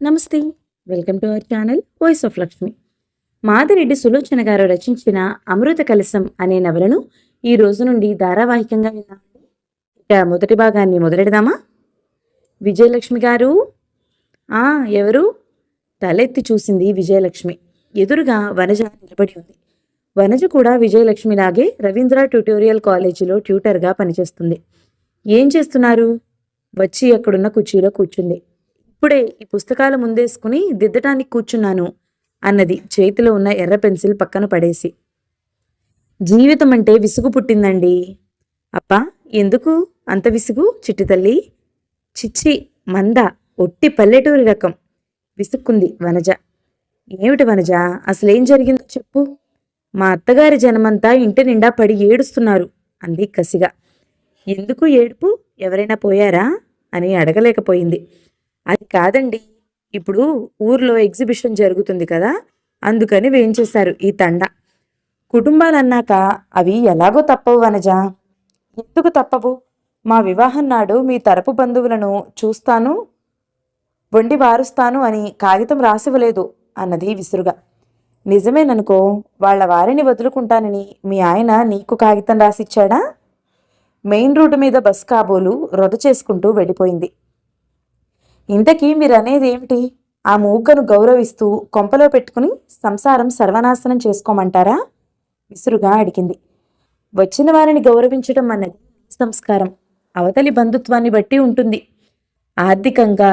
నమస్తే. Welcome to our channel voice of Lakshmi. Madireddy Sulochana గారు రచించిన అమృత కలశం అనే నవలను ఈ రోజు నుండి ధారావాహికంగా విన్నాం. ఇక మొదటి భాగాన్ని మొదలెడదామా? విజయలక్ష్మి గారు. ఆ, ఎవరు? తలెత్తి చూసింది విజయలక్ష్మి. ఎదురుగా వనజ నిలబడి ఉంది. వనజ కూడా విజయలక్ష్మిలాగే రవీంద్ర ట్యూటోరియల్ కాలేజీలో ట్యూటర్గా పనిచేస్తుంది. ఏం చేస్తున్నారు? వచ్చి అక్కడున్న కుర్చీలో కూర్చుంది. ఇప్పుడే ఈ పుస్తకాలు ముందేసుకుని దిద్దటానికి కూర్చున్నాను అన్నది చేతిలో ఉన్న ఎర్ర పెన్సిల్ పక్కన పడేసి. జీవితం అంటే విసుగు పుట్టిందండి. అప్పా, ఎందుకు అంత విసుగు చిట్టి తల్లి? చిచ్చి, మంద, ఒట్టి పల్లెటూరి రకం విసుక్కుంది వనజ. ఏమిటి వనజ, అసలేం జరిగిందో చెప్పు. మా అత్తగారి జనమంతా ఇంటి నిండా పడి ఏడుస్తున్నారు అంది కసిగా. ఎందుకు ఏడుపు? ఎవరైనా పోయారా అని అడగలేకపోయింది. అది కాదండి, ఇప్పుడు ఊర్లో ఎగ్జిబిషన్ జరుగుతుంది కదా, అందుకని వేయించేశారు ఈ తండ. కుటుంబాలన్నాక అవి ఎలాగో తప్పవు వనజ. ఎందుకు తప్పవు? మా వివాహం నాడు మీ తరపు బంధువులను చూస్తాను, వండి వారుస్తాను అని కాగితం రాసివ్వలేదు అన్నది విసురుగా. నిజమేననుకో, వాళ్ల వారిని వదులుకుంటానని మీ ఆయన నీకు కాగితం రాసిచ్చాడా? మెయిన్ రూటు మీద బస్ కాబోలు రొద చేసుకుంటూ వెళ్ళిపోయింది. ఇంతకీ మీరనేది ఏమిటి? ఆ మూకను గౌరవిస్తూ కొంపలో పెట్టుకుని సంసారం సర్వనాశనం చేసుకోమంటారా? విసురుగా అడిగింది. వచ్చిన వారిని గౌరవించడం అన్నది సంస్కారం, అవతలి బంధుత్వాన్ని బట్టి ఉంటుంది. ఆర్థికంగా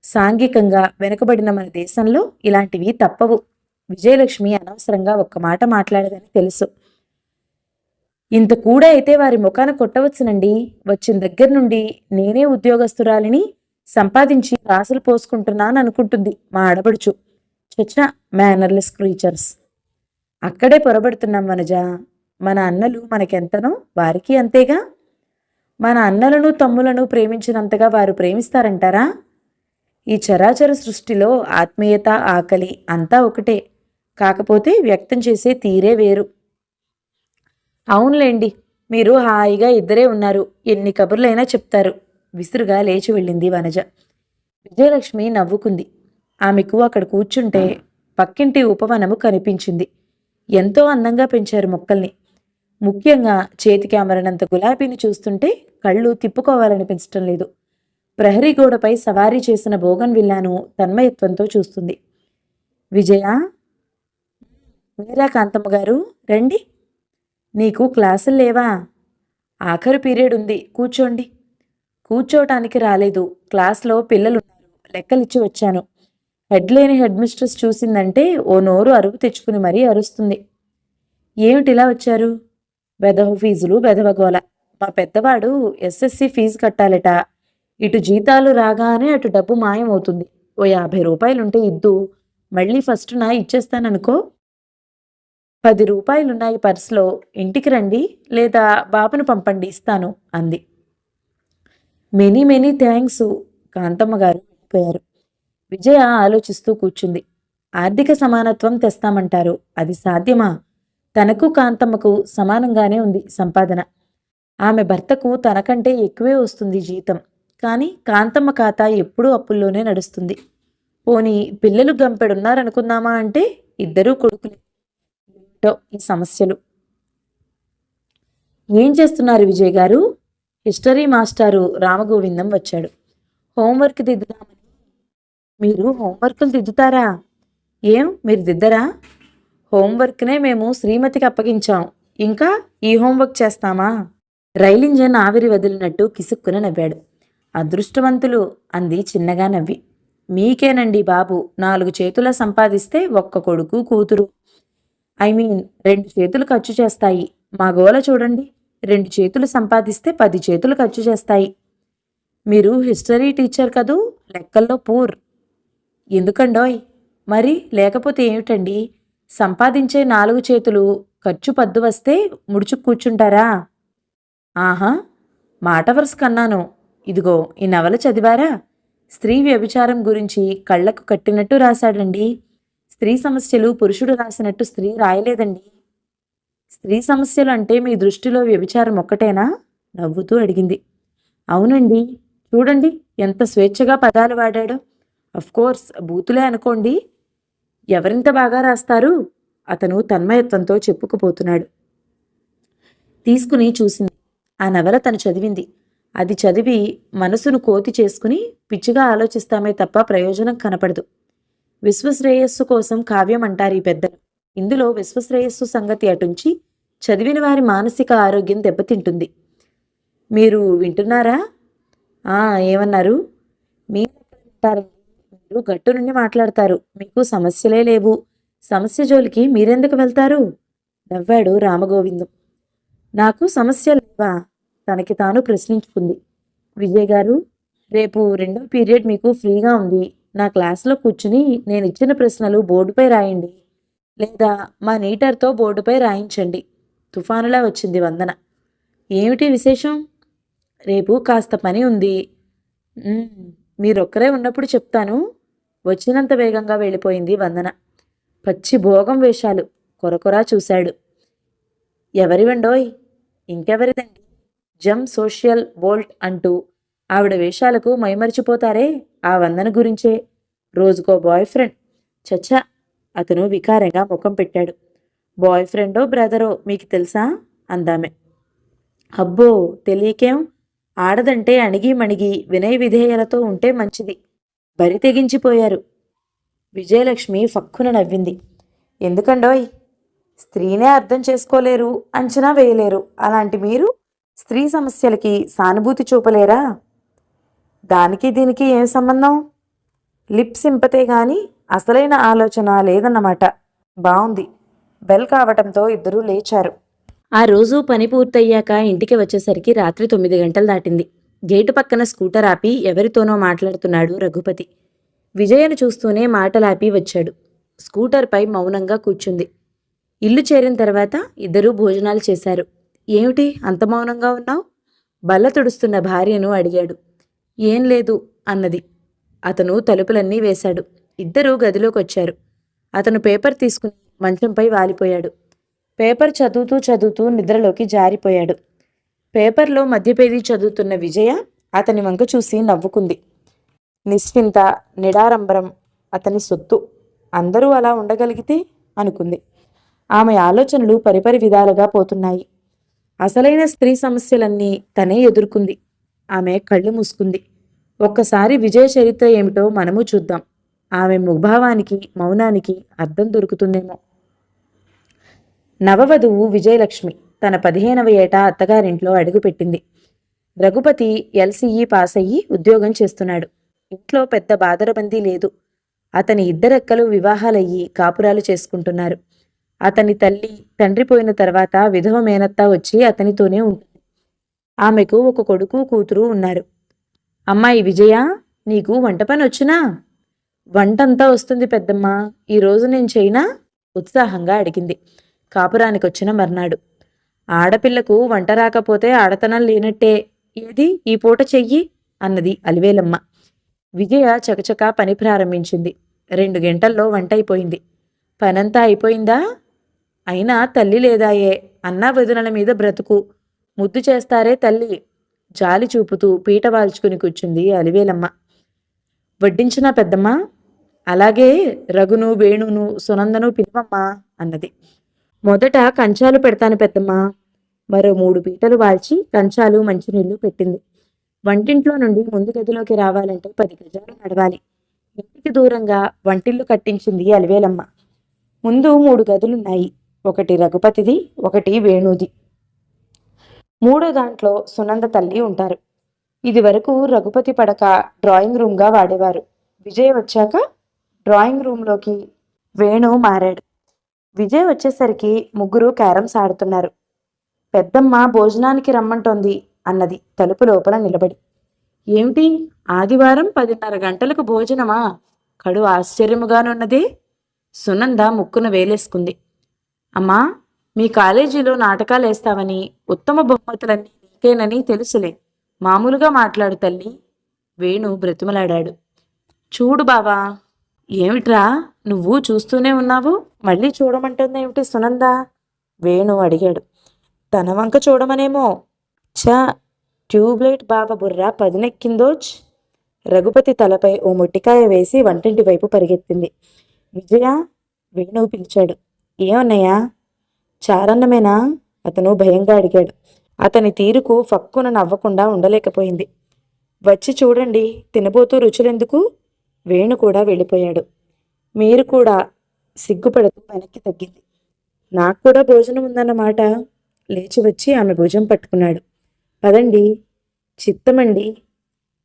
సాంఘికంగా వెనుకబడిన మన దేశంలో ఇలాంటివి తప్పవు. విజయలక్ష్మి అనవసరంగా ఒక్క మాట మాట్లాడదని తెలుసు. ఇంత కూడా అయితే వారి ముఖాన కొట్టవచ్చునండి. వచ్చిన దగ్గర నుండి నేనే ఉద్యోగస్తురాలిని సంపాదించి రాసులు పోసుకుంటున్నాను అనుకుంటుంది మా ఆడబడుచు. చచ్చిన మేనర్లెస్ క్రీచర్స్. అక్కడే పొరబడుతున్నాం వనజ. మన అన్నలు మనకెంతనో వారికి అంతేగా. మన అన్నలను తమ్ములను ప్రేమించినంతగా వారు ప్రేమిస్తారంటారా? ఈ చరాచర సృష్టిలో ఆత్మీయత, ఆకలి అంతా ఒకటే, కాకపోతే వ్యక్తం చేసే తీరే వేరు. అవునులేండి, మీరు హాయిగా ఇద్దరే ఉన్నారు, ఎన్ని కబుర్లైనా చెప్తారు. విసురుగా లేచి వెళ్ళింది వనజ. విజయలక్ష్మి నవ్వుకుంది. ఆమెకు అక్కడ కూర్చుంటే పక్కింటి ఉపవనము కనిపించింది. ఎంతో అందంగా పెంచారు మొక్కల్ని. ముఖ్యంగా చేతికి అమరనంత గులాబీని చూస్తుంటే కళ్ళు తిప్పుకోవాలనిపించటం లేదు. ప్రహరీ గోడపై సవారీ చేసిన బోగన్ విల్లాను తన్మయత్వంతో చూస్తుంది. విజయ, మీరా కాంతమ్మ గారు, రండి. నీకు క్లాసులు లేవా? ఆఖరు పీరియడ్ ఉంది, కూర్చోండి. కూర్చోటానికి రాలేదు, క్లాస్లో పిల్లలున్నారు, లెక్కలిచ్చి వచ్చాను. హెడ్ లేని హెడ్ మిస్ట్రెస్ చూసిందంటే ఓ నోరు అరువు తెచ్చుకుని మరీ అరుస్తుంది. ఏమిటిలా వచ్చారు? వెధవ ఫీజులు, వెధవగోల. మా పెద్దవాడు ఎస్ఎస్సి ఫీజు కట్టాలట. ఇటు జీతాలు రాగానే అటు డబ్బు మాయమవుతుంది. ఓ 50 రూపాయలుంటే ఇద్దు, మళ్ళీ ఫస్టున ఇచ్చేస్తాననుకో. 10 రూపాయలున్నాయి పర్సులో, ఇంటికి రండి లేదా బాబును పంపండి, ఇస్తాను అంది. Many many thanks. కాంతమ్మ గారు వెళ్ళిపోయారు. విజయ ఆలోచిస్తూ కూర్చుంది. ఆర్థిక సమానత్వం తెస్తామంటారు, అది సాధ్యమా? తనకు కాంతమ్మకు సమానంగానే ఉంది సంపాదన. ఆమె భర్తకు తనకంటే ఎక్కువే వస్తుంది జీతం. కానీ కాంతమ్మ ఖాతా ఎప్పుడూ అప్పుల్లోనే నడుస్తుంది. పోనీ పిల్లలు గంపెడున్నారనుకుందామా అంటే ఇద్దరూ కొడుకులే. ఏమిటో ఈ సమస్యలు. ఏం చేస్తున్నారు విజయ్ గారు? హిస్టరీ మాస్టారు రామగోవిందం వచ్చాడు. హోంవర్క్ దిద్దుదామని. మీరు హోంవర్కులు దిద్దుతారా? ఏం, మీరు దిద్దరా? హోంవర్క్నే మేము శ్రీమతికి అప్పగించాం, ఇంకా ఈ హోంవర్క్ చేస్తామా? రైలు ఇంజన్ ఆవిరి వదిలినట్టు కిసుక్కున నవ్వాడు. అదృష్టవంతులు అంది చిన్నగా నవ్వి. మీకేనండి బాబు, 4 చేతుల సంపాదిస్తే ఒక్క కొడుకు కూతురు. ఐ మీన్ 2 చేతులు ఖర్చు చేస్తాయి. మా గోల చూడండి, 2 చేతులు సంపాదిస్తే 10 చేతులు ఖర్చు చేస్తాయి. మీరు హిస్టరీ టీచర్ కదూ, లెక్కల్లో పూర్. ఎందుకండోయ్? మరి లేకపోతే ఏమిటండి? సంపాదించే 4 చేతులు ఖర్చు పద్దు వస్తే ముడుచు కూర్చుంటారా? ఆహా, మాట వరుస కన్నాను. ఇదిగో ఈ నవల చదివారా? స్త్రీ వ్యభిచారం గురించి కళ్లకు కట్టినట్టు రాశాడండి. స్త్రీ సమస్యలు పురుషుడు రాసినట్టు స్త్రీ రాయలేదండి. స్త్రీ సమస్యలు అంటే మీ దృష్టిలో వ్యభిచారం ఒక్కటేనా? నవ్వుతూ అడిగింది. అవునండి, చూడండి ఎంత స్వేచ్ఛగా పదాలు వాడాడో. కోర్స్ బూతులే అనుకోండి. ఎవరింత బాగా రాస్తారు? అతను తన్మయత్వంతో చెప్పుకుపోతున్నాడు. తీసుకుని చూసింది. ఆ నవల తను చదివింది. అది చదివి మనసును కోతి చేసుకుని పిచ్చిగా ఆలోచిస్తామే తప్ప ప్రయోజనం కనపడదు. విశ్వశ్రేయస్సు కోసం కావ్యం అంటారు ఈ పెద్దలు. ఇందులో విశ్వశ్రేయస్సు సంగతి అటుంచి చదివిన వారి మానసిక ఆరోగ్యం దెబ్బతింటుంది. మీరు వింటున్నారా? ఏమన్నారు? మీరు వింటారండి. మీరు గట్టు నుండి మాట్లాడతారు. మీకు సమస్యలే లేవు. సమస్య జోలికి మీరెందుకు వెళ్తారు? నవ్వాడు రామగోవిందం. నాకు సమస్యలు లేవా? తనకి తాను ప్రశ్నించుకుంది. విజయ్ గారు, రేపు 2వ పీరియడ్ మీకు ఫ్రీగా ఉంది. నా క్లాస్లో కూర్చుని నేను ఇచ్చిన ప్రశ్నలు బోర్డుపై రాయండి, లేదా మా నీటర్తో బోర్డుపై రాయించండి. తుఫానులా వచ్చింది వందన. ఏమిటి విశేషం? రేపు కాస్త పని ఉంది. మీరొక్కరే ఉన్నప్పుడు చెప్తాను. వచ్చినంత వేగంగా వెళ్ళిపోయింది వందన. పచ్చి భోగం వేషాలు. కొరకొరా చూశాడు. ఎవరివండోయ్? ఇంకెవరిదండి? జమ్ సోషల్ బోల్ట్ అంటూ ఆవిడ వేషాలకు మైమరిచిపోతారే, ఆ వందన గురించే. రోజుకో బాయ్ ఫ్రెండ్. చచ్చా! అతను వికారంగా ముఖం పెట్టాడు. బాయ్ ఫ్రెండో బ్రదరో మీకు తెలుసా? అందామె. అబ్బో, తెలియకేం? ఆడదంటే అణిగి మణిగి వినయ విధేయలతో ఉంటే మంచిది. బరి తెగించిపోయారు. విజయలక్ష్మి ఫక్కున నవ్వింది. ఎందుకండోయ్? స్త్రీనే అర్థం చేసుకోలేరు, అంచనా వేయలేరు. అలాంటి మీరు స్త్రీ సమస్యలకి సానుభూతి చూపలేరా? దానికి దీనికి ఏం సంబంధం? లిప్ సింపతే గాని అసలైన ఆలోచన లేదన్నమాట. బావుంది. బెల్ కావటంతో ఇద్దరూ లేచారు. ఆ రోజు పని పూర్తయ్యాక ఇంటికి వచ్చేసరికి రాత్రి 9 గంటలు దాటింది. గేటు పక్కన స్కూటర్ ఆపి ఎవరితోనో మాట్లాడుతున్నాడు రఘుపతి. విజయను చూస్తూనే మాటలాపి వచ్చాడు. స్కూటర్పై మౌనంగా కూర్చుంది. ఇల్లు చేరిన తర్వాత ఇద్దరూ భోజనాలు చేశారు. ఏమిటి అంత మౌనంగా ఉన్నావు? బల్ల తుడుస్తున్న భార్యను అడిగాడు. ఏం లేదు అన్నది. అతను తలుపులన్నీ వేశాడు. ఇద్దరూ గదిలోకొచ్చారు. అతను పేపర్ తీసుకుని మంచంపై వాలిపోయాడు. పేపర్ చదువుతూ చదువుతూ నిద్రలోకి జారిపోయాడు. పేపర్లో మధ్యపేజీ చదువుతున్న విజయ అతని వంక చూసి నవ్వుకుంది. నిస్వింత, నిడారంబరం అతని సొత్తు. అందరూ అలా ఉండగలిగితే అనుకుంది. ఆమె ఆలోచనలు పరిపరి విధాలుగా పోతున్నాయి. అసలైన స్త్రీ సమస్యలన్నీ తనే ఎదుర్కొంది. ఆమె కళ్ళు మూసుకుంది. ఒక్కసారి విజయ చరిత్ర ఏమిటో మనము చూద్దాం. ఆమె ముఖభావానికి, మౌనానికి అర్థం దొరుకుతుందేమో. నవవధువు విజయలక్ష్మి తన 15వ ఏట అత్తగారింట్లో అడుగుపెట్టింది. రఘుపతి LCE పాస్ అయ్యి ఉద్యోగం చేస్తున్నాడు. ఇంట్లో పెద్ద బాదరబందీ లేదు. అతని ఇద్దరక్కలు వివాహాలయ్యి కాపురాలు చేసుకుంటున్నారు. అతని తల్లి, తండ్రి పోయిన తర్వాత విధవ మేనత్తా వచ్చి అతనితోనే ఉంటుంది. ఆమెకు ఒక కొడుకు, కూతురు ఉన్నారు. అమ్మాయి విజయ, నీకు వంట పని వచ్చునా? వంటంతా వస్తుంది పెద్దమ్మ. ఈరోజు నేను చేయనా? ఉత్సాహంగా అడిగింది కాపురానికొచ్చిన మర్నాడు. ఆడపిల్లకు వంట రాకపోతే ఆడతనం లేనట్టే. ఏది ఈ పూట చెయ్యి అన్నది అలివేలమ్మ. విజయ చకచకా పని ప్రారంభించింది. 2 గంటల్లో వంట అయిపోయింది. పనంతా అయిపోయిందా? అయినా తల్లి లేదాయే. అన్నా వదినల మీద బ్రతుకు. ముద్దు చేస్తారే తల్లి. జాలి చూపుతూ పీట వాల్చుకుని కూర్చుంది అలివేలమ్మ. వడ్డించినా పెద్దమ్మా? అలాగే రఘును, వేణును, సునందను పిలువమ్మా అన్నది. మొదట కంచాలు పెడతాను పెద్దమ్మా. మరో 3 పీటలు వాల్చి కంచాలు, మంచినీళ్లు పెట్టింది. వంటింట్లో నుండి ముందు గదిలోకి రావాలంటే 10 గజాలు నడవాలి. ఇంటికి దూరంగా వంటిల్లు కట్టించింది అలివేలమ్మ. ముందు 3 గదులున్నాయి. ఒకటి రఘుపతిది, ఒకటి వేణుది. 3వ దాంట్లో సునంద తల్లి ఉంటారు. ఇది వరకు రఘుపతి పడక డ్రాయింగ్ రూమ్గా వాడేవారు. విజయ్ వచ్చాక డ్రాయింగ్ రూమ్లోకి వేణు మారాడు. విజయ్ వచ్చేసరికి ముగ్గురు క్యారమ్స్ ఆడుతున్నారు. పెద్దమ్మ భోజనానికి రమ్మంటోంది అన్నది తలుపు లోపల నిలబడి. ఏమిటి, ఆదివారం 10:30 గంటలకు భోజనమా? కడు ఆశ్చర్యముగానున్నదే. సునంద ముక్కున వేలేసుకుంది. అమ్మా, మీ కాలేజీలో నాటకాలేస్తావని, ఉత్తమ బహుమతులన్నీ నీకేనని తెలుసులే. మామూలుగా మాట్లాడు తల్లి. వేణు బ్రతిమలాడాడు. చూడు బావా. ఏమిట్రా, నువ్వు చూస్తూనే ఉన్నావు, మళ్ళీ చూడమంటుందేమిటి సునంద? వేణు అడిగాడు. తన వంక చూడమనేమో. ఛా, ట్యూబ్లైట్ బావ బుర్ర పదునెక్కిందోచ్. రఘుపతి తలపై ఓ మొట్టికాయ వేసి వంటింటి వైపు పరిగెత్తింది. విజయ, వేణువు పిలిచాడు. ఏమన్నయ్యా? చారన్నమేనా? అతను భయంగా అడిగాడు. అతని తీరుకు ఫక్కున నవ్వకుండా ఉండలేకపోయింది. వచ్చి చూడండి, తినబోతూ రుచులెందుకు? వేణు కూడా వెళ్ళిపోయాడు. మీరు కూడా సిగ్గుపడుతూ వెనక్కి తగ్గింది. నాకు కూడా భోజనం ఉందన్నమాట. లేచి వచ్చి ఆమె భుజం పట్టుకున్నాడు. పదండి. చిత్తమండి.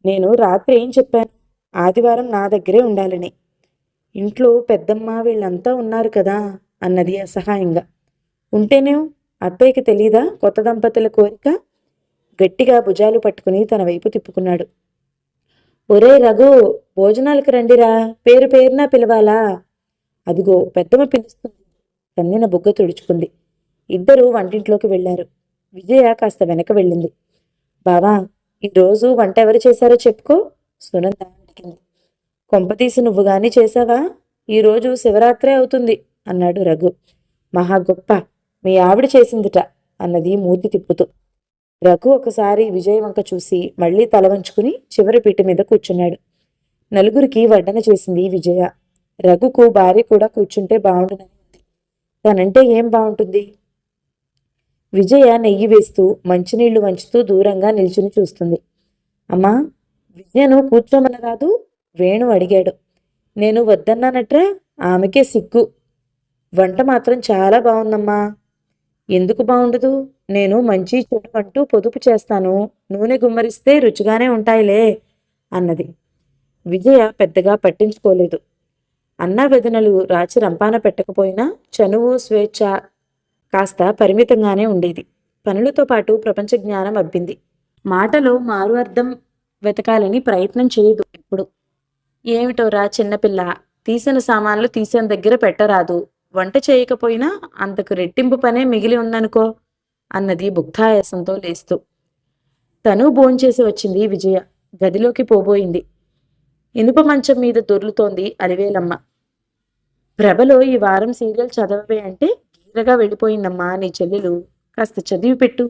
నేను రాత్రి ఏం చెప్పాను? ఆదివారం నా దగ్గరే ఉండాలని. ఇంట్లో పెద్దమ్మ వీళ్ళంతా ఉన్నారు కదా అన్నది అసహాయంగా. ఉంటేనే అత్తయ్యకి తెలీదా కొత్త దంపతుల కోరిక? గట్టిగా భుజాలు పట్టుకుని తన వైపు తిప్పుకున్నాడు. ఒరే రఘు, భోజనాలకు రండిరా, పేరు పేరునా పిలవాలా? అదిగో పెద్దమ్మ పిలుస్తుంది. కన్నిన బుగ్గ తుడుచుకుంది. ఇద్దరూ వంటింట్లోకి వెళ్లారు. విజయ కాస్త వెనక వెళ్ళింది. బావా, ఈరోజు వంట ఎవరు చేశారో చెప్పుకో, సునంద అడిగింది. కొంపతీసి నువ్వు గాని చేశావా? ఈరోజు శివరాత్రే అవుతుంది అన్నాడు రఘు. మహా గొప్ప, మీ ఆవిడ చేసిందిట అన్నది మూతి తిప్పుతూ. రఘు ఒకసారి విజయ్ వంక చూసి మళ్లీ తల వంచుకుని చివరి పీట మీద కూర్చున్నాడు. నలుగురికి వడ్డన చేసింది విజయ. రఘుకు భార్య కూడా కూర్చుంటే బాగుంటుందని ఉంది. తనంటే ఏం బాగుంటుంది? విజయ నెయ్యి వేస్తూ మంచినీళ్లు వంచుతూ దూరంగా నిల్చుని చూస్తుంది. అమ్మా, విజయను కూర్చోమనరాదు? వేణు అడిగాడు. నేను వద్దన్నానట్రా? ఆమెకే సిగ్గు. వంట మాత్రం చాలా బాగుందమ్మా. ఎందుకు బాగుండదు? నేను మంచి చెడు అంటూ పొదుపు చేస్తాను. నూనె గుమ్మరిస్తే రుచిగానే ఉంటాయిలే అన్నది. విజయ పెద్దగా పట్టించుకోలేదు. అన్నా వదినలు రాచి రంపాన పెట్టకపోయినా చనువు, స్వేచ్ఛ కాస్త పరిమితంగానే ఉండేది. పనులతో పాటు ప్రపంచ జ్ఞానం అబ్బింది. మాటలో మారు అర్థం వెతకాలని ప్రయత్నం చేయదు ఇప్పుడు. ఏమిటోరా చిన్నపిల్ల, తీసిన సామాన్లు తీసిన దగ్గర పెట్టరాదు. వంట చేయకపోయినా అంతకు రెట్టింపు పనే మిగిలి ఉందనుకో అన్నది భుక్తాయాసంతో లేస్తూ. తను భోంచేసి వచ్చింది విజయ. గదిలోకి పోబోయింది. ఇనుప మంచం మీద దొర్లుతోంది అలివేలమ్మ. ప్రభలో ఈ వారం సీరియల్ చదవవే అంటే గీరగా వెళ్ళిపోయిందమ్మా నీ చెల్లెలు. కాస్త చదివి పెట్టు.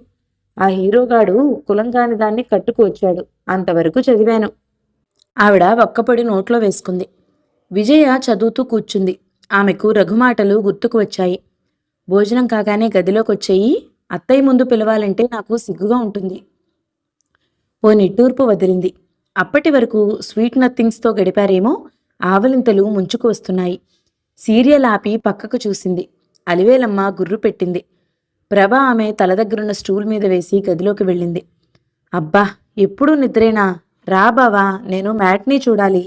ఆ హీరోగాడు కులంగాని దాన్ని కట్టుకువచ్చాడు. అంతవరకు చదివాను. ఆవిడ ఒక్కపొడి నోట్లో వేసుకుంది. విజయ చదువుతూ కూర్చుంది. ఆమెకు రఘుమాటలు గుర్తుకు వచ్చాయి. భోజనం కాగానే గదిలోకొచ్చేయి. అత్తయ్య ముందు పిలవాలంటే నాకు సిగ్గుగా ఉంటుంది. ఓ నిట్టూర్పు వదిలింది. అప్పటి వరకు స్వీట్ నథింగ్స్తో గడిపారేమో ఆవలింతలు ముంచుకు వస్తున్నాయి. సీరియల్ ఆపి పక్కకు చూసింది. అలివేలమ్మ గుర్రు పెట్టింది. ప్రభ ఆమె తల దగ్గరున్న స్టూల్ మీద వేసి గదిలోకి వెళ్ళింది. అబ్బా, ఎప్పుడూ నిద్రేనా? రా బావా, నేను మ్యాట్నీ చూడాలి.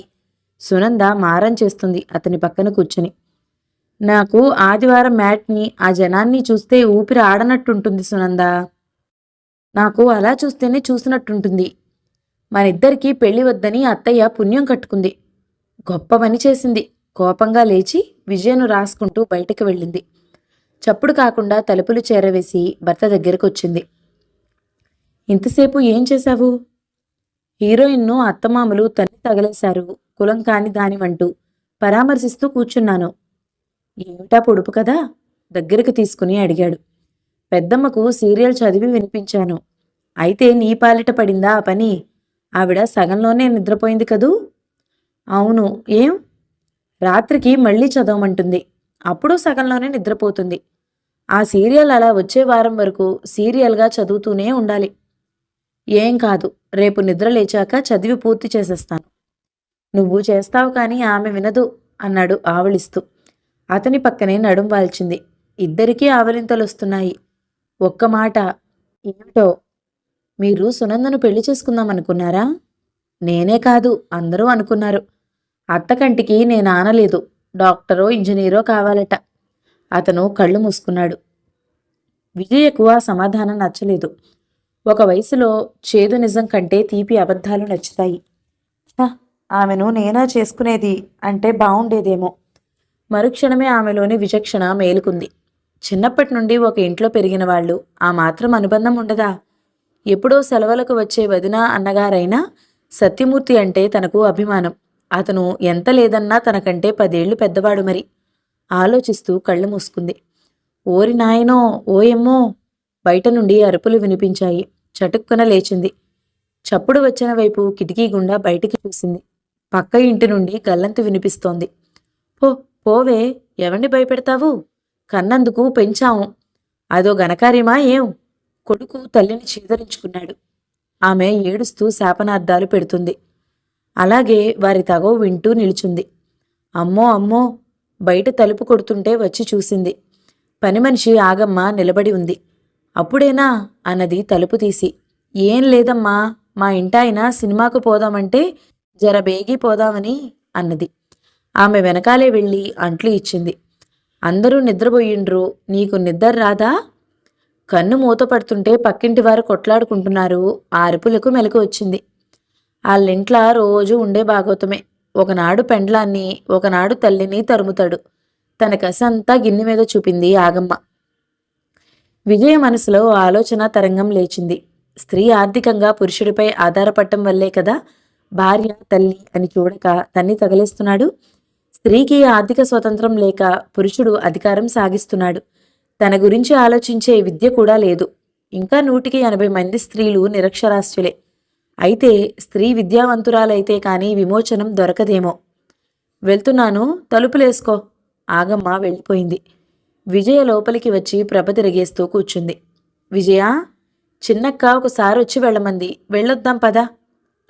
సునంద మారం చేస్తుంది అతని పక్కన కూర్చుని. నాకు ఆదివారం మ్యాట్ని ఆ జనాన్ని చూస్తే ఊపిరి ఆడనట్టుంటుంది సునంద. నాకు అలా చూస్తేనే చూసినట్టుంటుంది. మనిద్దరికీ పెళ్లి వద్దని అత్తయ్య పుణ్యం కట్టుకుంది. గొప్ప పని చేసింది. కోపంగా లేచి విజయను రాసుకుంటూ బయటకు వెళ్ళింది. చప్పుడు కాకుండా తలుపులు చేరవేసి భర్త దగ్గరకొచ్చింది. ఇంతసేపు ఏం చేశావు? హీరోయిన్ను అత్తమామలు తన్ని తగలేశారు, కులం కాని దానివంటూ పరామర్శిస్తూ కూర్చున్నాను. ఏమిటా పొడుపు కదా? దగ్గరికి తీసుకుని అడిగాడు. పెద్దమ్మకు సీరియల్ చదివి వినిపించాను. అయితే నీ పాలిట పడిందా ఆ పని? ఆవిడ సగంలోనే నిద్రపోయింది కదూ? అవును. ఏం? రాత్రికి మళ్ళీ చదవమంటుంది. అప్పుడు సగంలోనే నిద్రపోతుంది. ఆ సీరియల్ అలా వచ్చే వారం వరకు సీరియల్గా చదువుతూనే ఉండాలి. ఏం కాదు, రేపు నిద్ర లేచాక చదివి పూర్తి చేసేస్తాను. నువ్వు చేస్తావు కానీ ఆమె వినదు అన్నాడు ఆవలిస్తూ. అతని పక్కనే నడుం వాల్చింది. ఇద్దరికీ ఆవలింతలొస్తున్నాయి. ఒక్క మాట. ఏమిటో? మీరు సునందను పెళ్లి చేసుకుందామనుకున్నారా? నేనే కాదు, అందరూ అనుకున్నారు. అత్తకంటికి నేను ఆనలేదు. డాక్టరో ఇంజనీరో కావాలట. అతను కళ్ళు మూసుకున్నాడు. విజయకు ఆ సమాధానం నచ్చలేదు. ఒక వయసులో చేదు నిజం కంటే తీపి అబద్ధాలు నచ్చుతాయి. ఆమెను నేనా చేసుకునేది అంటే బావుండేదేమో. మరుక్షణమే ఆమెలోని విచక్షణ మేలుకుంది. చిన్నప్పటి నుండి ఒక ఇంట్లో పెరిగిన వాళ్ళు ఆ మాత్రం అనుబంధం ఉండదా? ఎప్పుడో సెలవులకు వచ్చే వదిన అన్నగారైనా సత్యమూర్తి అంటే తనకు అభిమానం. అతను ఎంత లేదన్నా తనకంటే 10 ఏళ్లు పెద్దవాడు మరి. ఆలోచిస్తూ కళ్ళు మూసుకుంది. ఓరి నాయనో, ఓయమ్మో! బయట నుండి అరుపులు వినిపించాయి. చటుక్కున లేచింది. చప్పుడు వచ్చిన వైపు కిటికీ గుండా బయటికి చూసింది. పక్క ఇంటి నుండి గల్లంతు వినిపిస్తోంది. పో పోవే, ఎవరిని భయపెడతావు? కన్నందుకు పెంచాము, అదో ఘనకార్యమా ఏం? కొడుకు తల్లిని చీదరించుకున్నాడు. ఆమె ఏడుస్తూ శాపనార్థాలు పెడుతుంది. అలాగే వారి తగవు వింటూ నిలుచుంది. అమ్మో అమ్మో, బయట తలుపు కొడుతుంటే వచ్చి చూసింది. పని మనిషి ఆగమ్మ నిలబడి ఉంది. అప్పుడేనా అన్నది తలుపు తీసి. ఏం లేదమ్మా, మా ఇంటాయన సినిమాకు పోదామంటే జర బేగి పోదామని అన్నది. ఆమె వెనకాలే వెళ్ళి అంట్లు ఇచ్చింది. అందరూ నిద్రపోయిండ్రు, నీకు నిద్ర రాదా? కన్ను మూత పడుతుంటే పక్కింటి వారు కొట్లాడుకుంటున్నారు. ఆ అరుపులకు మెలకు వచ్చింది. వాళ్ళింట్లా రోజూ ఉండే భాగవతమే. ఒకనాడు పెండ్లాన్ని, ఒకనాడు తల్లిని తరుముతాడు. తన కసంతా గిన్నె మీద చూపింది ఆగమ్మ. విజయ మనసులో ఆలోచన తరంగం లేచింది. స్త్రీ ఆర్థికంగా పురుషుడిపై ఆధారపడటం వల్లే కదా భార్య తల్లి అని చూడక తన్ని తగలేస్తున్నాడు. స్త్రీకి ఆర్థిక స్వతంత్రం లేక పురుషుడు అధికారం సాగిస్తున్నాడు. తన గురించి ఆలోచించే విద్య కూడా లేదు. ఇంకా 180 మంది స్త్రీలు నిరక్షరాస్యులే. అయితే స్త్రీ విద్యావంతురాలైతే కానీ విమోచనం దొరకదేమో. వెళ్తున్నాను, తలుపులేసుకో. ఆగమ్మ వెళ్ళిపోయింది. విజయ లోపలికి వచ్చి ప్రభ తిరిగేస్తూ కూర్చుంది. విజయ, చిన్నక్క ఒకసారి వచ్చి వెళ్ళమంది, వెళ్ళొద్దాం పదా.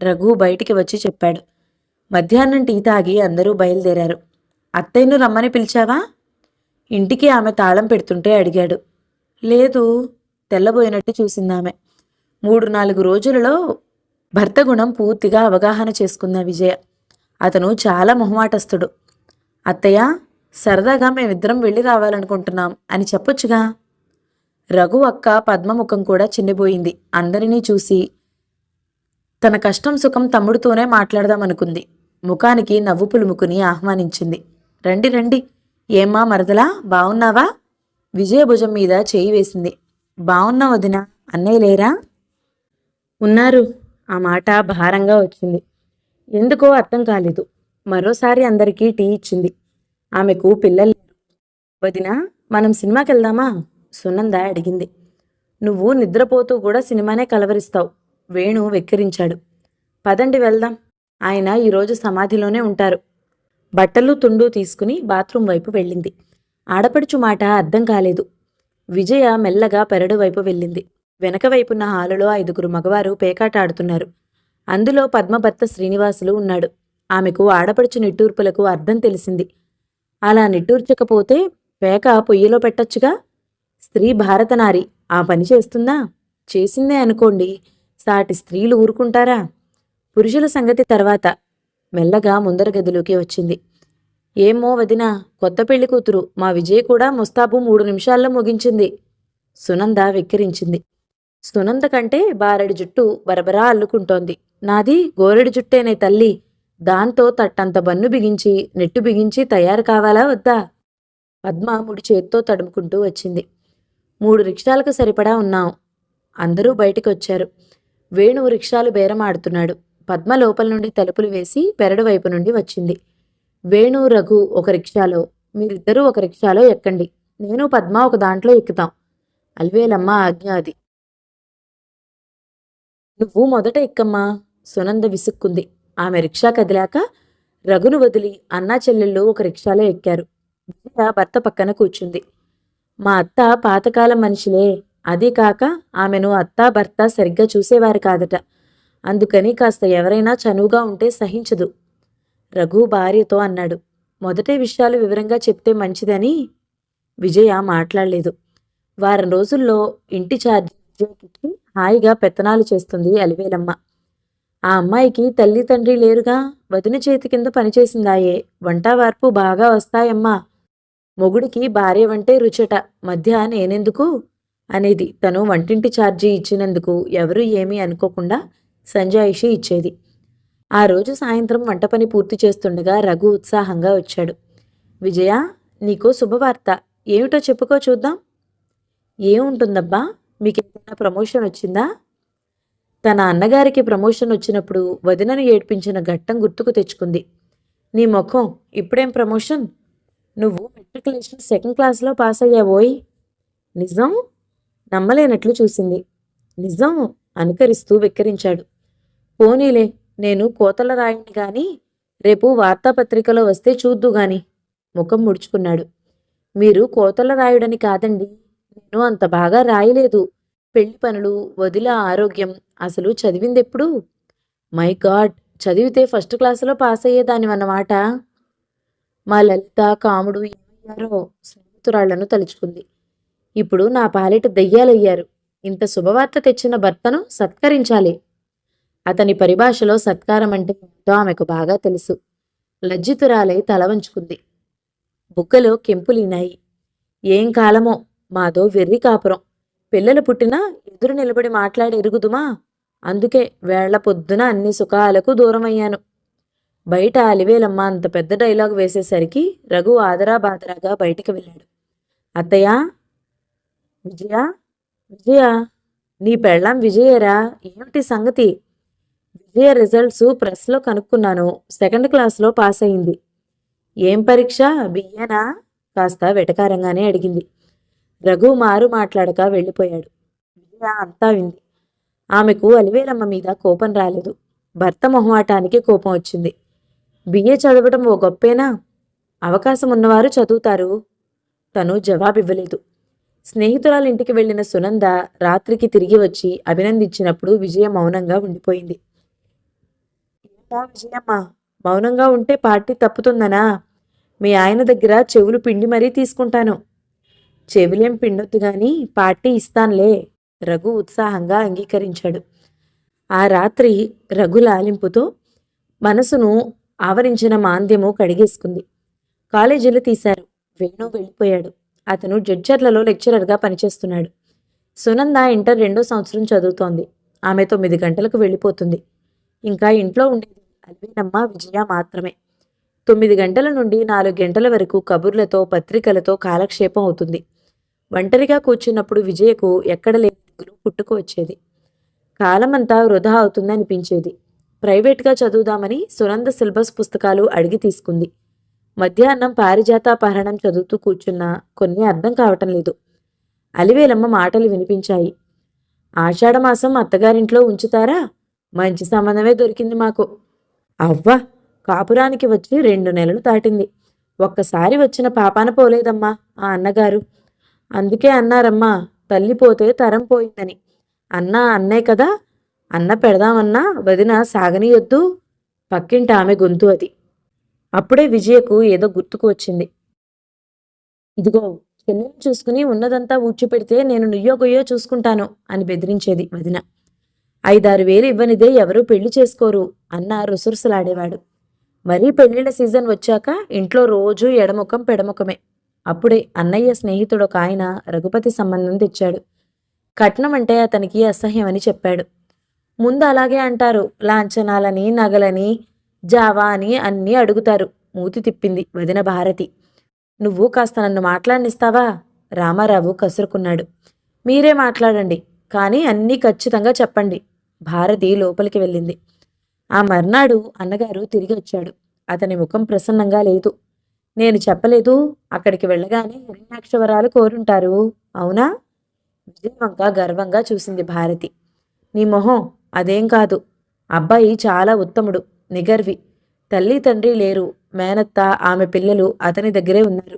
రఘు బయటికి వచ్చి చెప్పాడు. మధ్యాహ్నం టీ తాగి అందరూ బయలుదేరారు. అత్తయ్యను రమ్మని పిలిచావా? ఇంటికి ఆమె తాళం పెడుతుంటే అడిగాడు. లేదు, తెల్లబోయినట్టు చూసిందామె. 3-4 రోజులలో భర్త గుణం పూర్తిగా అవగాహన చేసుకున్న విజయ. అతను చాలా మొహమాటస్తుడు. అత్తయ్య, సరదాగా మేమిద్దరం వెళ్ళి రావాలనుకుంటున్నాం అని చెప్పొచ్చుగా. రఘు అక్క పద్మముఖం కూడా చిన్నబోయింది. అందరినీ చూసి తన కష్టం సుఖం తమ్ముడితోనే మాట్లాడదామనుకుంది. ముఖానికి నవ్వు పులుముకుని ఆహ్వానించింది. రండి రండి. ఏమ్మా మరదలా, బావున్నావా? విజయ భుజం మీద చేయి వేసింది. బావున్నా వదినా, అన్నయ్య లేరా? ఉన్నారు. ఆ మాట భారంగా వచ్చింది. ఎందుకో అర్థం కాలేదు. మరోసారి అందరికీ టీ ఇచ్చింది. ఆమెకు పిల్లలు లేరు. వదినా, మనం సినిమాకి వెళ్దామా? సునంద అడిగింది. నువ్వు నిద్రపోతూ కూడా సినిమానే కలవరిస్తావు, వేణు వెక్కిరించాడు. పదండి వెళ్దాం. ఆయన ఈరోజు సమాధిలోనే ఉంటారు. బట్టలు తుండు తీసుకుని బాత్రూం వైపు వెళ్ళింది. ఆడపడుచు మాట అర్థం కాలేదు. విజయ మెల్లగా పెరడు వైపు వెళ్ళింది. వెనక వైపున్న హాలులో 5 మగవారు పేకాట ఆడుతున్నారు. అందులో పద్మభర్త శ్రీనివాసులు ఉన్నాడు. ఆమెకు ఆడపడుచు నిట్టూర్పులకు అర్థం తెలిసింది. అలా నిట్టూర్చకపోతే పేక పొయ్యిలో పెట్టొచ్చుగా. స్త్రీ భారతనారి, ఆ పని చేస్తుందా? చేసిందే అనుకోండి, సాటి స్త్రీలు ఊరుకుంటారా? పురుషుల సంగతి తర్వాత. మెల్లగా ముందర గదిలోకి వచ్చింది. ఏమో వదినా, కొత్త పెళ్లి కూతురు మా విజయ్ కూడా ముస్తాబు 3 నిమిషాల్లో ముగించింది. సునంద వెక్కిరించింది. సునంద కంటే బారెడు జుట్టు బరబరా అల్లుకుంటోంది. నాది గోరెడు జుట్టేనే తల్లి. దాంతో తట్టంత బన్ను బిగించి నెట్టు బిగించి తయారు కావాలా వద్దా? పద్మ ముడి చేత్తో తడుముకుంటూ వచ్చింది. 3 రిక్షాలకు సరిపడా ఉన్నాం. అందరూ బయటికొచ్చారు. వేణు రిక్షాలు బేరమాడుతున్నాడు. పద్మ లోపల నుండి తలుపులు వేసి పెరడు వైపు నుండి వచ్చింది. వేణు, రఘు ఒక రిక్షాలో, మీరిద్దరూ ఒక రిక్షాలో ఎక్కండి. నేను పద్మ ఒక దాంట్లో ఎక్కుతాం. అల్వేలమ్మ ఆజ్ఞ అది. నువ్వు మొదట ఎక్కమ్మా, సునంద విసుక్కుంది. ఆమె రిక్షా కదిలాక రఘును వదిలి అన్నా చెల్లెళ్ళు ఒక రిక్షాలో ఎక్కారు. విజయ భర్త పక్కన కూర్చుంది. మా అత్త పాతకాలం మనిషిలే. అదీ కాక ఆమెను అత్తా భర్త సరిగ్గా చూసేవారు కాదట. అందుకని కాస్త ఎవరైనా చనువుగా ఉంటే సహించదు. రఘు భార్యతో అన్నాడు. మొదటే విషయాలు వివరంగా చెప్తే మంచిదని. విజయ మాట్లాడలేదు. వారం రోజుల్లో ఇంటి ఛార్జీ విజయకి హాయిగా పెత్తనాలు చేస్తుంది అలివేలమ్మ. ఆ అమ్మాయికి తల్లి తండ్రి లేరుగా. వదిన చేతి కింద పనిచేసిందాయే. వంట వార్పు బాగా వస్తాయమ్మా. మొగుడికి భార్య వంటే రుచట, మధ్య నేనెందుకు అనేది. తను వంటింటి ఛార్జీ ఇచ్చినందుకు ఎవరూ ఏమీ అనుకోకుండా సంజాయిషి ఇచ్చేది. ఆ రోజు సాయంత్రం వంట పని పూర్తి చేస్తుండగా రఘు ఉత్సాహంగా వచ్చాడు. విజయ, నీకో శుభవార్త. ఏమిటో చెప్పుకో చూద్దాం. ఏముంటుందబ్బా, మీకేమైనా ప్రమోషన్ వచ్చిందా? తన అన్నగారికి ప్రమోషన్ వచ్చినప్పుడు వదినను ఏడ్పించిన ఘట్టం గుర్తుకు తెచ్చుకుంది. నీ ముఖం, ఇప్పుడేం ప్రమోషన్? నువ్వు మెట్రికులేషన్ 2nd క్లాస్లో పాస్ అయ్యావోయ్. నిజం? నమ్మలేనట్లు చూసింది. నిజం అనుకరిస్తూ వెక్కిరించాడు. పోనీలే, నేను కోతల రాయుణ్ణి గాని రేపు వార్తాపత్రికలో వస్తే చూద్దుగాని ముఖం ముడుచుకున్నాడు. మీరు కోతల రాయుడని కాదండి, నేను అంత బాగా రాయలేదు. పెళ్లి పనులు, వదిల ఆరోగ్యం, అసలు చదివిందెప్పుడు? మై గాడ్, చదివితే ఫస్ట్ క్లాసులో పాస్ అయ్యేదానివన్నమాట. మా లలిత, కాముడు ఏమయ్యారో స్నేహితురాళ్లను తలుచుకుంది. ఇప్పుడు నా పాలిట దెయ్యాలయ్యారు. ఇంత శుభవార్త తెచ్చిన భర్తను సత్కరించాలి. అతని పరిభాషలో సత్కారం అంటే ఎంతో ఆమెకు బాగా తెలుసు. లజ్జితురాలై తల వంచుకుంది. బుగ్గలో కెంపులీనాయి. ఏం కాలమో, మాదో వెర్రి కాపురం. పిల్లలు పుట్టినా ఎదురు నిలబడి మాట్లాడి ఎరుగుదుమా? అందుకే వేళ్ల పొద్దున అన్ని సుఖాలకు దూరమయ్యాను. బయట అలివేలమ్మ అంత పెద్ద డైలాగ్ వేసేసరికి రఘు ఆదరా బాదరాగా బయటికి వెళ్ళాడు. అత్తయ్యా, విజయ, విజయ, నీ పెళ్ళాం విజయరా? ఏమిటి సంగతి? విజయ రిజల్ట్స్ ప్రెస్లో కనుక్కున్నాను. సెకండ్ క్లాస్లో పాస్ అయింది. ఏం పరీక్ష? బియ్యనా? కాస్త వెటకారంగానే అడిగింది. రఘు మారు మాట్లాడక వెళ్ళిపోయాడు. విజయ అంతా వింది. ఆమెకు అలివేలమ్మ మీద కోపం రాలేదు. భర్త మొహమాటానికి కోపం వచ్చింది. బిఏ చదవటం ఓ గొప్పేనా? అవకాశం ఉన్నవారు చదువుతారు. తను జవాబివ్వలేదు. స్నేహితురాల ఇంటికి వెళ్లిన సునంద రాత్రికి తిరిగి వచ్చి అభినందించినప్పుడు విజయ మౌనంగా ఉండిపోయింది. ఏమో విజయమ్మ, మౌనంగా ఉంటే పార్టీ తప్పుతుందనా? మీ ఆయన దగ్గర చెవులు పిండి మరీ తీసుకుంటాను. చెవులేం పిండొద్దు గాని పార్టీ ఇస్తాన్లే. రఘు ఉత్సాహంగా అంగీకరించాడు. ఆ రాత్రి రఘు లాలింపుతో మనసును ఆవరించిన మాంద్యము కడిగేసుకుంది. కాలేజీలు తీశారు. వేణు వెళ్ళిపోయాడు. అతను జడ్చర్లలో లెక్చరర్గా పనిచేస్తున్నాడు. సునంద ఇంటర్ 2వ సంవత్సరం చదువుతోంది. ఆమె 9 గంటలకు వెళ్ళిపోతుంది. ఇంకా ఇంట్లో ఉండేది అలివేలమ్మ, విజయ మాత్రమే. 9 గంటల నుండి 4 గంటల వరకు కబుర్లతో, పత్రికలతో కాలక్షేపం అవుతుంది. ఒంటరిగా కూర్చున్నప్పుడు విజయకు ఎక్కడ లేని దిగులు పుట్టుకు వచ్చేది. కాలమంతా వృధా అవుతుందనిపించేది. ప్రైవేట్గా చదువుదామని సునంద సిలబస్ పుస్తకాలు అడిగి తీసుకుంది. మధ్యాహ్నం పారిజాతాపహరణం చదువుతూ కూర్చున్నా కొన్ని అర్థం కావటం లేదు. అలివేలమ్మ మాటలు వినిపించాయి. ఆషాఢమాసం అత్తగారింట్లో ఉంచుతారా? మంచి సంబంధమే దొరికింది మాకు. అవ్వ, కాపురానికి వచ్చి 2 నెలలు దాటింది. ఒక్కసారి వచ్చిన పాపాన పోలేదమ్మా ఆ అన్నగారు. అందుకే అన్నారమ్మా, తల్లిపోతే తరం పోయిందని. అన్నా అన్నే కదా, అన్న పెడదామన్నా వదిన సాగనీయొద్దు. పక్కింటి ఆమె గొంతు అది. అప్పుడే విజయకు ఏదో గుర్తుకు వచ్చింది. ఇదిగో, చెల్లెలు చూసుకుని ఉన్నదంతా ఊడ్చిపెడితే నేను నుయ్యో గొయ్యో చూసుకుంటాను అని బెదిరించేది వదిన. 5-6 వేలు ఇవ్వనిదే ఎవరూ పెళ్లి చేసుకోరు అన్న రుసరుసలాడేవాడు. మరీ పెళ్లిళ్ల సీజన్ వచ్చాక ఇంట్లో రోజూ ఎడముఖం పెడముఖమే. అప్పుడే అన్నయ్య స్నేహితుడొక ఆయన రఘుపతి సంబంధం తెచ్చాడు. కట్నం అంటే అతనికి అసహ్యమని చెప్పాడు. ముందు అలాగే అంటారు. లాంఛనాలని, నగలని, జావా అని అన్నీ అడుగుతారు. మూతి తిప్పింది వదిన భారతి. నువ్వు కాస్త నన్ను మాట్లాడనిస్తావా? రామారావు కసురుకున్నాడు. మీరే మాట్లాడండి, కానీ అన్నీ ఖచ్చితంగా చెప్పండి. భారతి లోపలికి వెళ్ళింది. ఆ మర్నాడు అన్నగారు తిరిగి వచ్చాడు. అతని ముఖం ప్రసన్నంగా లేదు. నేను చెప్పలేదు, అక్కడికి వెళ్ళగానే హిరణ్యాక్షవరాలు కోరుంటారు, అవునా? విజయవంక గర్వంగా చూసింది భారతి. నీ మొహం, అదేం కాదు. అబ్బాయి చాలా ఉత్తముడు, నిగర్వి. తల్లి తండ్రి లేరు. మేనత్త, ఆమె పిల్లలు అతని దగ్గరే ఉన్నారు.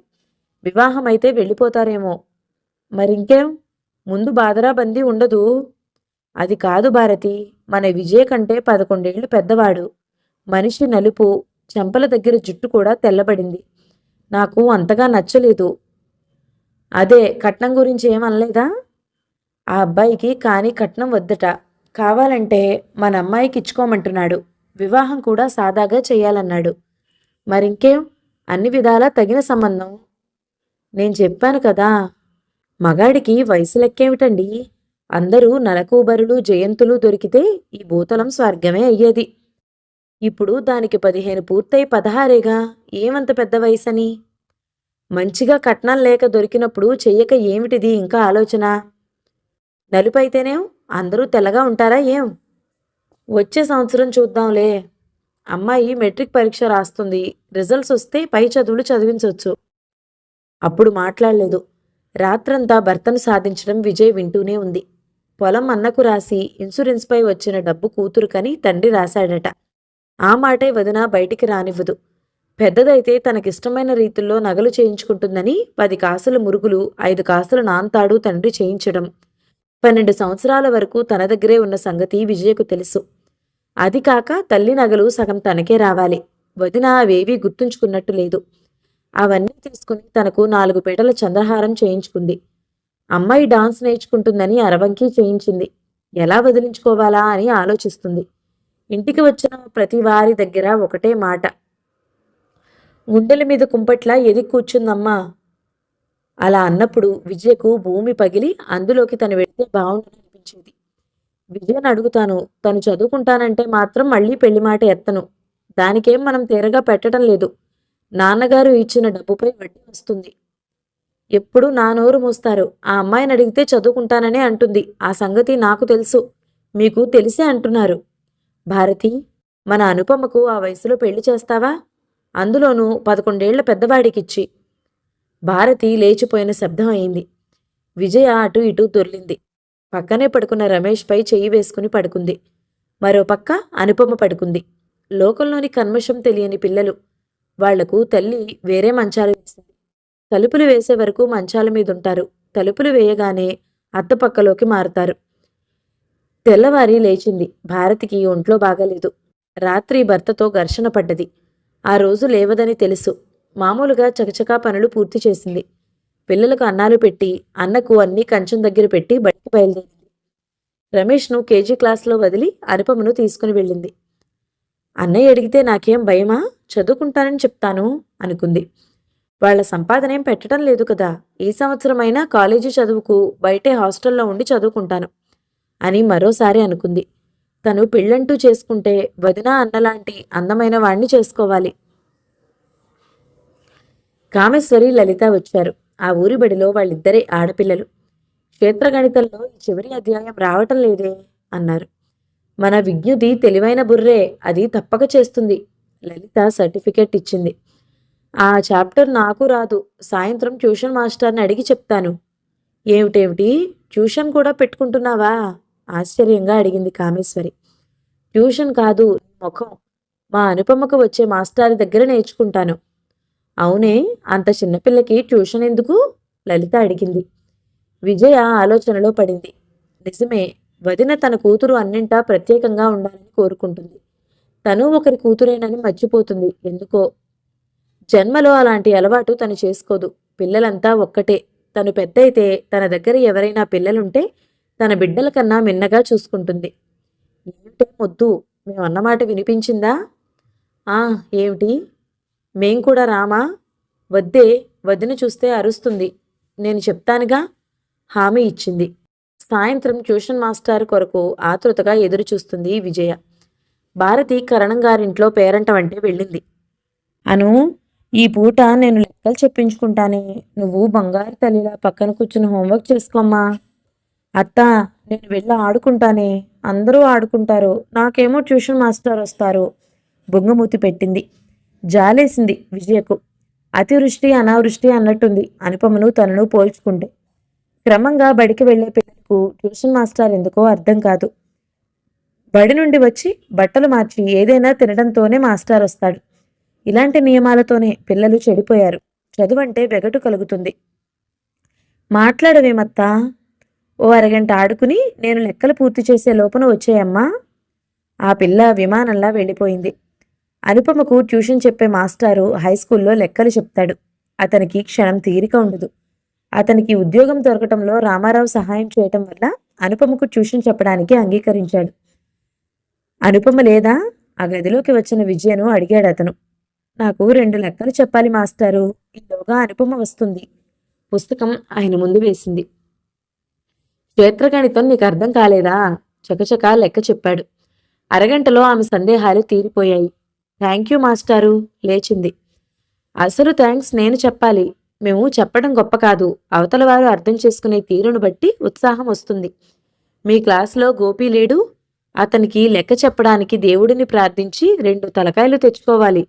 వివాహమైతే వెళ్ళిపోతారేమో. మరింకేం, ముందు బాదరాబందీ ఉండదు. అది కాదు భారతి, మన విజయ కంటే 11 ఏళ్లు పెద్దవాడు. మనిషి నలుపు, చెంపల దగ్గర జుట్టు కూడా తెల్లబడింది. నాకు అంతగా నచ్చలేదు. అదే, కట్నం గురించి ఏమనలేదా? ఆ అబ్బాయికి కానీ కట్నం వద్దట. కావాలంటే మన అమ్మాయికి ఇచ్చుకోమంటున్నాడు. వివాహం కూడా సాదాగా చెయ్యాలన్నాడు. మరింకేం, అన్ని విధాలా తగిన సంబంధం. నేను చెప్పాను కదా, మగాడికి వయసు లెక్కేమిటండి? అందరూ నలకూబరులు, జయంతులు దొరికితే ఈ భూతలం స్వర్గమే అయ్యేది. ఇప్పుడు దానికి 15 పూర్తయి 16గా, ఏమంత పెద్ద వయసని? మంచిగా కట్నం లేక దొరికినప్పుడు చెయ్యక ఏమిటిది ఇంకా ఆలోచన? నలుపైతేనేం అందరూ తెల్లగా ఉంటారా ఏం? వచ్చే సంవత్సరం చూద్దాంలే. అమ్మాయి మెట్రిక్ పరీక్ష రాస్తుంది. రిజల్ట్స్ వస్తే పై చదువులు చదివించవచ్చు. అప్పుడు మాట్లాడలేదు. రాత్రంతా భర్తను సాధించడం విజయ్ వింటూనే ఉంది. పొలం అన్నకు రాసి ఇన్సూరెన్స్పై వచ్చిన డబ్బు కూతురుకని తండ్రి రాశాడట. ఆ మాటే వదిన బయటికి రానివ్వదు. పెద్దదైతే తనకిష్టమైన రీతుల్లో నగలు చేయించుకుంటుందని 10 కాసుల మురుగులు 5 కాసుల నాంతాడు తండ్రి చేయించడం. 12 సంవత్సరాల వరకు తన దగ్గరే ఉన్న సంగతి విజయకు తెలుసు. అది కాక తల్లి నగలు సగం తనకే రావాలి. వదిన అవేవీ గుర్తుంచుకున్నట్టు లేదు. అవన్నీ తీసుకుని తనకు 4 పీటల చంద్రహారం చేయించుకుంది. అమ్మాయి డాన్స్ నేర్చుకుంటుందని అరవంకీ చేయించింది. ఎలా వదిలించుకోవాలా అని ఆలోచిస్తుంది. ఇంటికి వచ్చిన ప్రతి వారి దగ్గర ఒకటే మాట, గుండెల మీద కుంపట్లా ఎదిగి కూర్చుందమ్మా. అలా అన్నప్పుడు విజయకు భూమి పగిలి అందులోకి తను వెళితే బావుండని అనిపించేది. విజయను అడుగుతాను, తను చదువుకుంటానంటే మాత్రం మళ్ళీ పెళ్లి మాట ఎత్తను. దానికేం మనం తీరగా పెట్టడం లేదు. నాన్నగారు ఇచ్చిన డబ్బుపై వడ్డీ వస్తుంది. ఎప్పుడు నా నోరు మోస్తారు. ఆ అమ్మాయిని అడిగితే చదువుకుంటాననే అంటుంది. ఆ సంగతి నాకు తెలుసు, మీకు తెలిసే అంటున్నారు. భారతి, మన అనుపమకు ఆ వయసులో పెళ్లి చేస్తావా? అందులోనూ 11 ఏళ్ల పెద్దవాడికిచ్చి. భారతి లేచిపోయిన శబ్దం అయింది. విజయ అటు ఇటు దొర్లింది. పక్కనే పడుకున్న రమేష్పై చెయ్యి వేసుకుని పడుకుంది. మరో పక్క అనుపమ పడుకుంది. లోకంలోని కన్మషం తెలియని పిల్లలు. వాళ్లకు తల్లి వేరే మంచాలు వేసింది. తలుపులు వేసే వరకు మంచాల మీదుంటారు. తలుపులు వేయగానే అత్తపక్కలోకి మారుతారు. తెల్లవారి లేచింది. భారతికి ఒంట్లో బాగాలేదు. రాత్రి భర్తతో ఘర్షణ పడ్డది. ఆ రోజు లేవదని తెలుసు. మామూలుగా చకచకా పనులు పూర్తి చేసింది. పిల్లలకు అన్నాలు పెట్టి, అన్నకు అన్నీ కంచం దగ్గర పెట్టి బయటికి బయలుదేరింది. రమేష్ను కేజీ క్లాస్లో వదిలి అనుపమను తీసుకుని వెళ్ళింది. అన్నయ్య అడిగితే నాకేం భయమా? చదువుకుంటానని చెప్తాను అనుకుంది. వాళ్ల సంపాదనేం పెట్టడం లేదు కదా. ఈ సంవత్సరమైనా కాలేజీ చదువుకు బయటే హాస్టల్లో ఉండి చదువుకుంటాను అని మరోసారి అనుకుంది. తను పెళ్ళంటూ చేసుకుంటే వదిన అన్నలాంటి అందమైన వాణ్ణి చేసుకోవాలి. కామేశ్వరి, లలిత వచ్చారు. ఆ ఊరి బడిలో వాళ్ళిద్దరే ఆడపిల్లలు. క్షేత్రగణితంలో ఈ చివరి అధ్యాయం రావటం లేదే అన్నారు. మన విజ్ఞుది తెలివైన బుర్రే, అది తప్పక చేస్తుంది. లలిత సర్టిఫికెట్ ఇచ్చింది. ఆ చాప్టర్ నాకు రాదు. సాయంత్రం ట్యూషన్ మాస్టర్ని అడిగి చెప్తాను. ఏమిటేమిటి, ట్యూషన్ కూడా పెట్టుకుంటున్నావా? ఆశ్చర్యంగా అడిగింది కామేశ్వరి. ట్యూషన్ కాదు, ముఖం. మా అనుపమకు వచ్చే మాస్టారి దగ్గర నేర్చుకుంటాను. అవునే, అంత చిన్నపిల్లకి ట్యూషన్ ఎందుకు? లలిత అడిగింది. విజయ ఆలోచనలో పడింది. నిజమే, వదిన తన కూతురు అన్నింటా ప్రత్యేకంగా ఉండాలని కోరుకుంటుంది. తను ఒకరి కూతురేనని మర్చిపోతుంది ఎందుకో. జన్మలో అలాంటి అలవాటు తను చేసుకోదు. పిల్లలంతా ఒక్కటే. తను పెద్దయితే తన దగ్గర ఎవరైనా పిల్లలుంటే తన బిడ్డల కన్నా మిన్నగా చూసుకుంటుంది. ఏమిటే మొద్దు, మేమన్నమాట వినిపించిందా? ఏమిటి? మేం కూడా రామా? వద్దే, వదిన చూస్తే అరుస్తుంది. నేను చెప్తానుగా, హామీ ఇచ్చింది. సాయంత్రం ట్యూషన్ మాస్టర్ కొరకు ఆతృతగా ఎదురు చూస్తుంది విజయ. భారతి కరణం గారింట్లో పేరంటం అంటే వెళ్ళింది. అను, ఈ పూట నేను లెక్కలు చెప్పించుకుంటానే, నువ్వు బంగారు తల్లిలా పక్కన కూర్చుని హోంవర్క్ చేసుకోమ్మా. అత్తా, నేను వెళ్ళి ఆడుకుంటానే, అందరూ ఆడుకుంటారు, నాకేమో ట్యూషన్ మాస్టర్ వస్తారు. బొంగమూతి పెట్టింది. జాలేసింది విజయకు. అతివృష్టి అనావృష్టి అన్నట్టుంది అనుపమను తనను పోల్చుకుంటే. క్రమంగా బడికి వెళ్లే పిల్లలకు ట్యూషన్ మాస్టర్ ఎందుకో అర్థం కాదు. బడి నుండి వచ్చి బట్టలు మార్చి ఏదైనా తినడంతోనే మాస్టర్ వస్తాడు. ఇలాంటి నియమాలతోనే పిల్లలు చెడిపోయారు. చదువంటే వెగటు కలుగుతుంది. మాట్లాడవేమత్తా? ఓ అరగంట ఆడుకుని నేను లెక్కలు పూర్తి చేసే లోపల వచ్చేయమ్మా. ఆ పిల్ల విమానంలా వెళ్ళిపోయింది. అనుపమకు ట్యూషన్ చెప్పే మాస్టారు హైస్కూల్లో లెక్కలు చెప్తాడు. అతనికి క్షణం తీరిక ఉండదు. అతనికి ఉద్యోగం దొరకటంలో రామారావు సహాయం చేయటం వల్ల అనుపమకు ట్యూషన్ చెప్పడానికి అంగీకరించాడు. అనుపమ లేదా? ఆ గదిలోకి వచ్చిన విజయను అడిగాడు అతను. నాకు 2 లెక్కలు చెప్పాలి మాస్టారు, ఈలోగా అనుపమ వస్తుంది. పుస్తకం ఆయన ముందు వేసింది. క్షేత్రగణితం నీకు అర్థం కాలేదా? చకచకా లెక్క చెప్పాడు. అరగంటలో ఆమె సందేహాలు తీరిపోయాయి. థ్యాంక్ యూ మాస్టారు. లేచింది. అసలు థ్యాంక్స్ నేను చెప్పాలి. మేము చెప్పడం గొప్ప కాదు, అవతల వారు అర్థం చేసుకునే తీరును బట్టి ఉత్సాహం వస్తుంది. మీ క్లాసులో గోపి లేడు? అతనికి లెక్క చెప్పడానికి దేవుడిని ప్రార్థించి 2 తలకాయలు తెచ్చుకోవాలి.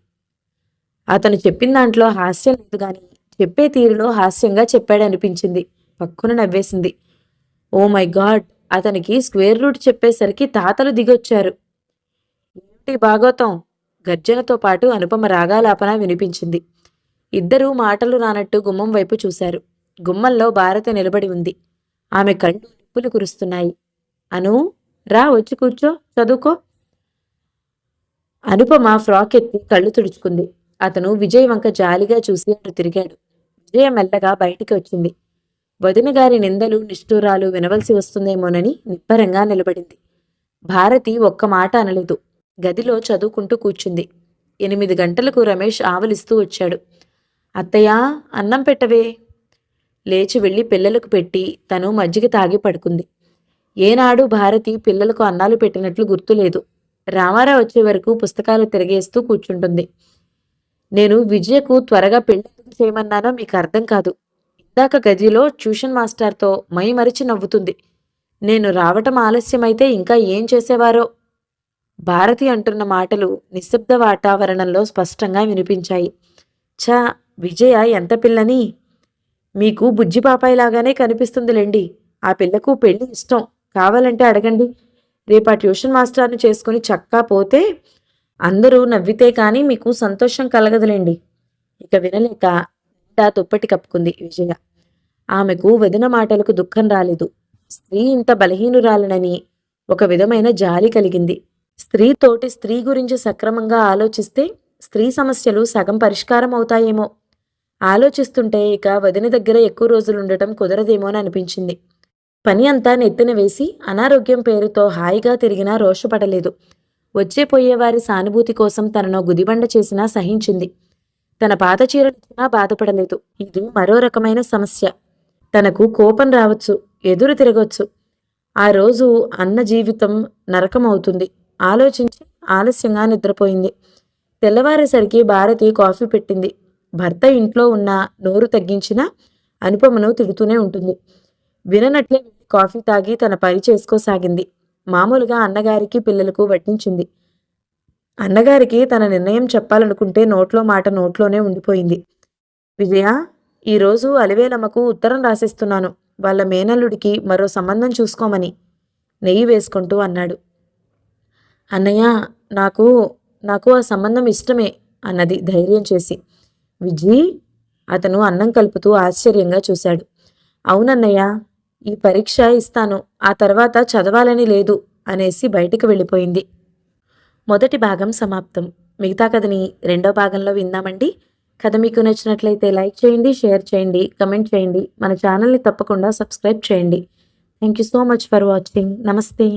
అతను చెప్పిన దాంట్లో హాస్యం లేదు గాని చెప్పే తీరులో హాస్యంగా చెప్పాడనిపించింది. పక్కున నవ్వేసింది. ఓ మై గాడ్, అతనికి స్క్వేర్ రూట్ చెప్పేసరికి తాతలు దిగొచ్చారు. ఏంటి భాగవతం? గర్జనతో పాటు అనుపమ రాగాలాపన వినిపించింది. ఇద్దరూ మాటలు రానట్టు గుమ్మం వైపు చూశారు. గుమ్మంలో భారతి నిలబడి ఉంది. ఆమె కళ్ళు నిప్పులు కురుస్తున్నాయి. అను, రా వచ్చి కూర్చో, చదువుకో. అనుపమ ఫ్రాక్ ఎత్తి కళ్ళు తుడుచుకుంది. అతను విజయ్ వంక జాలిగా చూసి అటు తిరిగాడు. విజయ మెల్లగా బయటికి వచ్చింది. వదిన గారి నిందలు నిష్ఠూరాలు వినవలసి వస్తుందేమోనని నిబ్బరంగా నిలబడింది. భారతి ఒక్క మాట అనలేదు. గదిలో చదువుకుంటూ కూర్చుంది. 8 గంటలకు రమేష్ ఆవలిస్తూ వచ్చాడు. అత్తయ్యా, అన్నం పెట్టవే. లేచి వెళ్ళి పిల్లలకు పెట్టి తను మజ్జిగ తాగి పడుకుంది. ఏనాడు భారతి పిల్లలకు అన్నాలు పెట్టినట్లు గుర్తులేదు. రామారావు వచ్చే వరకు పుస్తకాలు తిరగేస్తూ కూర్చుంటుంది. నేను విజయకు త్వరగా పెళ్లి చేయమన్నానో మీకు అర్థం కాదు. ఇందాక గదిలో ట్యూషన్ మాస్టర్తో మై మరిచి నవ్వుతుంది. నేను రావటం ఆలస్యమైతే ఇంకా ఏం చేసేవారో. భారతి అంటున్న మాటలు నిశ్శబ్ద వాతావరణంలో స్పష్టంగా వినిపించాయి. ఛా, విజయ ఎంత పిల్లని! మీకు బుజ్జిపాపాయిలాగానే కనిపిస్తుందిలేండి. ఆ పిల్లకు పెళ్లి ఇష్టం, కావాలంటే అడగండి. రేపా ట్యూషన్ మాస్టర్ని చేసుకుని చక్కా పోతే అందరూ నవ్వితే కానీ మీకు సంతోషం కలగదులేండి. ఇక వినలేక నిండా దుప్పటి కప్పుకుంది విజయ. ఆమెకు వదిన మాటలకు దుఃఖం రాలేదు. స్త్రీ ఇంత బలహీనురాలనని ఒక విధమైన జాలి కలిగింది. స్త్రీ తోటి స్త్రీ గురించి సక్రమంగా ఆలోచిస్తే స్త్రీ సమస్యలు సగం పరిష్కారం అవుతాయేమో. ఆలోచిస్తుంటే ఇక వదిన దగ్గర ఎక్కువ రోజులు ఉండటం కుదరదేమోని అనిపించింది. పని అంతా నెత్తిన వేసి అనారోగ్యం పేరుతో హాయిగా తిరిగినా రోషపడలేదు. వచ్చే పోయేవారి సానుభూతి కోసం తనను గుదిబండ చేసినా సహించింది. తన పాత చీరనిచ్చినా బాధపడలేదు. ఇది మరో రకమైన సమస్య. తనకు కోపం రావచ్చు, ఎదురు తిరగొచ్చు. ఆ రోజు అన్న జీవితం నరకమవుతుంది ఆలోచించి ఆలస్యంగా నిద్రపోయింది. తెల్లవారేసరికి భారతి కాఫీ పెట్టింది. భర్త ఇంట్లో ఉన్న నోరు తగ్గించినా అనుపమను తిడుతూనే ఉంటుంది. విననట్లే కాఫీ తాగి తన పని చేసుకోసాగింది. మామూలుగా అన్నగారికి పిల్లలకు వడ్డించింది. అన్నగారికి తన నిర్ణయం చెప్పాలనుకుంటే నోట్లో మాట నోట్లోనే ఉండిపోయింది. విజయ, ఈరోజు అలివేలమ్మకు ఉత్తరం రాసిస్తున్నాను. వాళ్ళ మేనల్లుడికి మరో సంబంధం చూసుకోమని నెయ్యి వేసుకుంటూ అన్నాడు. అన్నయ్య, నాకు నాకు ఆ సంబంధం ఇష్టమే అన్నది ధైర్యం చేసి. విజీ, అతను అన్నం కలుపుతూ ఆశ్చర్యంగా చూశాడు. అవునన్నయ్య, ఈ పరీక్ష ఇస్తాను, ఆ తర్వాత చదవాలని లేదు అనేసి బయటికి వెళ్ళిపోయింది. మొదటి భాగం సమాప్తం. మిగతా కథని రెండో భాగంలో విందామండి. కథ మీకు నచ్చినట్లయితే లైక్ చేయండి, షేర్ చేయండి, కమెంట్ చేయండి. మన ఛానల్ని తప్పకుండా సబ్స్క్రైబ్ చేయండి. Thank you so much for watching. నమస్తే.